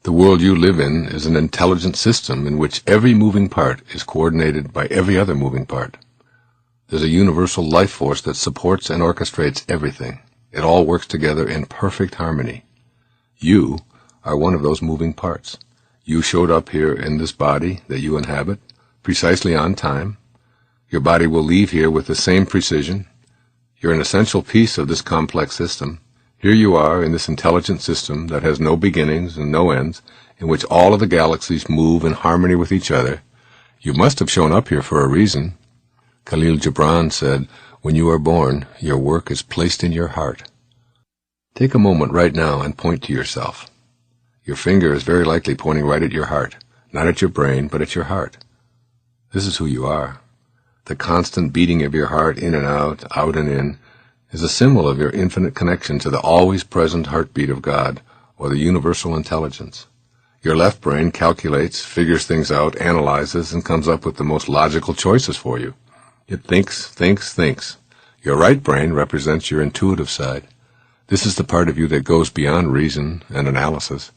The world you live in is an intelligent system in which every moving part is coordinated by every other moving part. There's a universal life force that supports and orchestrates everything. It all works together in perfect harmony. You are one of those moving parts. You showed up here in this body that you inhabit, precisely on time. Your body will leave here with the same precision. You're an essential piece of this complex system. Here you are in this intelligent system that has no beginnings and no ends, in which all of the galaxies move in harmony with each other. You must have shown up here for a reason. Khalil Gibran said, "When you are born, your work is placed in your heart." Take a moment right now and point to yourself. Your finger is very likely pointing right at your heart, not at your brain, but at your heart. This is who you are. The constant beating of your heart in and out and in, is a symbol of your infinite connection to the always present heartbeat of God, or the universal intelligence. Your left brain calculates, figures things out, analyzes, and comes up with the most logical choices for you. It thinks. Your right brain represents your intuitive side. This is the part of you that goes beyond reason and analysis.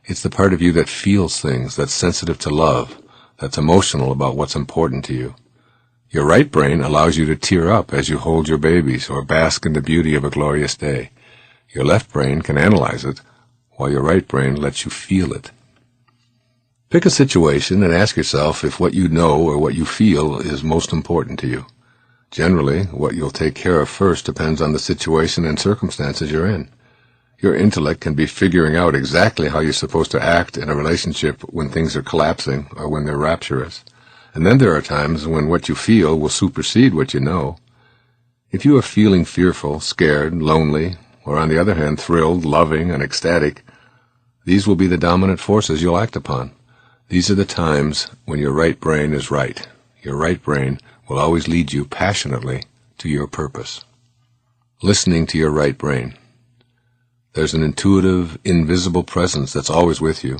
It's the part of you that feels things, that's sensitive to love, that's emotional about what's important to you. Your right brain allows you to tear up as you hold your babies or bask in the beauty of a glorious day. Your left brain can analyze it, while your right brain lets you feel it. Pick a situation and ask yourself if what you know or what you feel is most important to you. Generally, what you'll take care of first depends on the situation and circumstances you're in. Your intellect can be figuring out exactly how you're supposed to act in a relationship when things are collapsing or when they're rapturous. And then there are times when what you feel will supersede what you know. If you are feeling fearful, scared, lonely, or on the other hand thrilled, loving, and ecstatic, these will be the dominant forces you'll act upon. These are the times when your right brain is right. Your right brain will always lead you passionately to your purpose. Listening to your right brain. There's an intuitive, invisible presence that's always with you.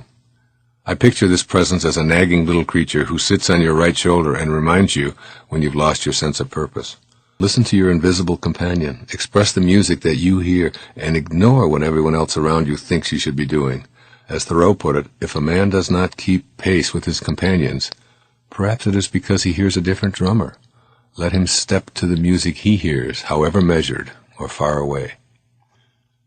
I picture this presence as a nagging little creature who sits on your right shoulder and reminds you when you've lost your sense of purpose. Listen to your invisible companion. Express the music that you hear and ignore what everyone else around you thinks you should be doing. As Thoreau put it, if a man does not keep pace with his companions, perhaps it is because he hears a different drummer. Let him step to the music he hears, however measured or far away.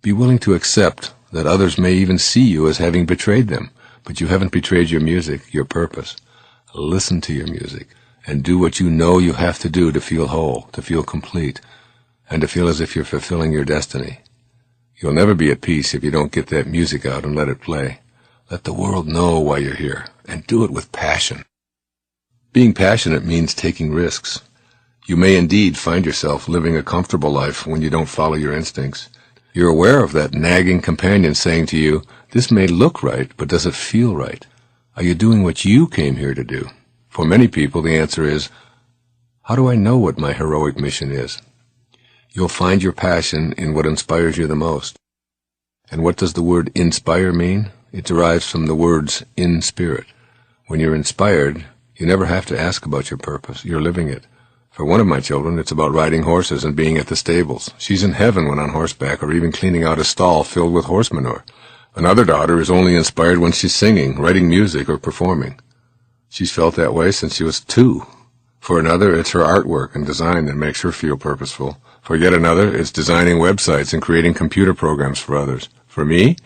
Be willing to accept that others may even see you as having betrayed them, but you haven't betrayed your music, your purpose. Listen to your music, and do what you know you have to do to feel whole, to feel complete, and to feel as if you're fulfilling your destiny. You'll never be at peace if you don't get that music out and let it play. Let the world know why you're here, and do it with passion. Being passionate means taking risks. You may indeed find yourself living a comfortable life when you don't follow your instincts. You're aware of that nagging companion saying to you, "This may look right, but does it feel right? Are you doing what you came here to do?" For many people, the answer is, "How do I know what my heroic mission is?" You'll find your passion in what inspires you the most. And what does the word inspire mean? It derives from the words in spirit. When you're inspired, you never have to ask about your purpose. You're living it. For one of my children, it's about riding horses and being at the stables. She's in heaven when on horseback or even cleaning out a stall filled with horse manure. Another daughter is only inspired when she's singing, writing music, or performing. She's felt that way since she was 2. For another, it's her artwork and design that makes her feel purposeful. For yet another, it's designing websites and creating computer programs for others. For me,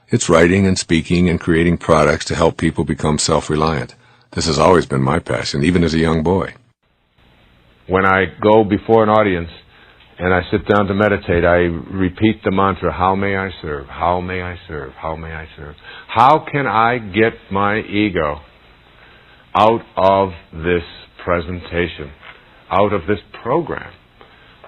it's writing and speaking and creating products to help people become self-reliant. This has always been my passion, even as a young boy. When I go before an audience and I sit down to meditate, I repeat the mantra, "How may I serve? How may I serve? How may I serve?" How can I get my ego out of this presentation, out of this program,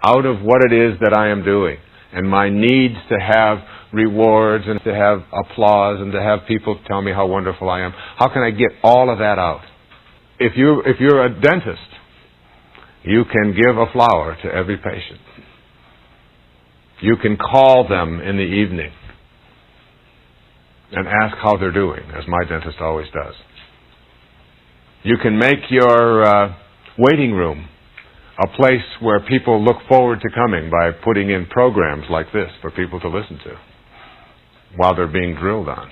out of what it is that I am doing, and my needs to have rewards and to have applause and to have people tell me how wonderful I am? How can I get all of that out? If you're a dentist, you can give a flower to every patient. You can call them in the evening and ask how they're doing, as my dentist always does. You can make your waiting room a place where people look forward to coming by putting in programs like this for people to listen to while they're being drilled on.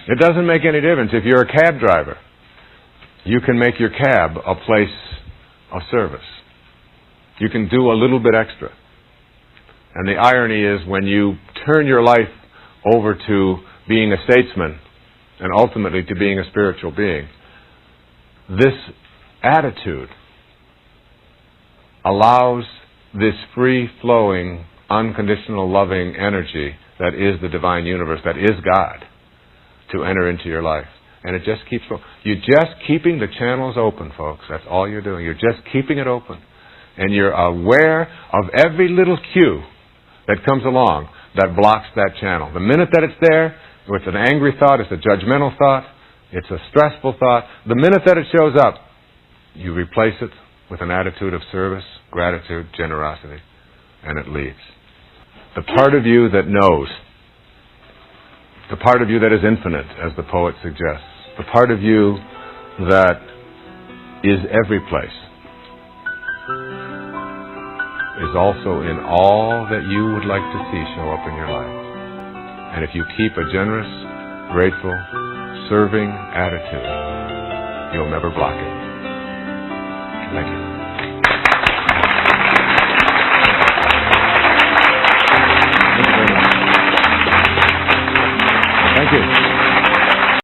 It doesn't make any difference. If you're a cab driver, you can make your cab a place of service. You can do a little bit extra. And the irony is when you turn your life over to being a statesman and ultimately to being a spiritual being, this attitude allows this free-flowing, unconditional, loving energy that is the divine universe, that is God, to enter into your life. And it just keeps going. You're just keeping the channels open, folks. That's all you're doing. You're just keeping it open. And you're aware of every little cue that comes along that blocks that channel. The minute that it's there, it's an angry thought, it's a judgmental thought, it's a stressful thought. The minute that it shows up, you replace it with an attitude of service, gratitude, generosity, and it leaves. The part of you that knows, the part of you that is infinite, as the poet suggests, the part of you that is every place, is also in all that you would like to see show up in your life. And if you keep a generous, grateful, serving attitude, you'll never block it. Thank you.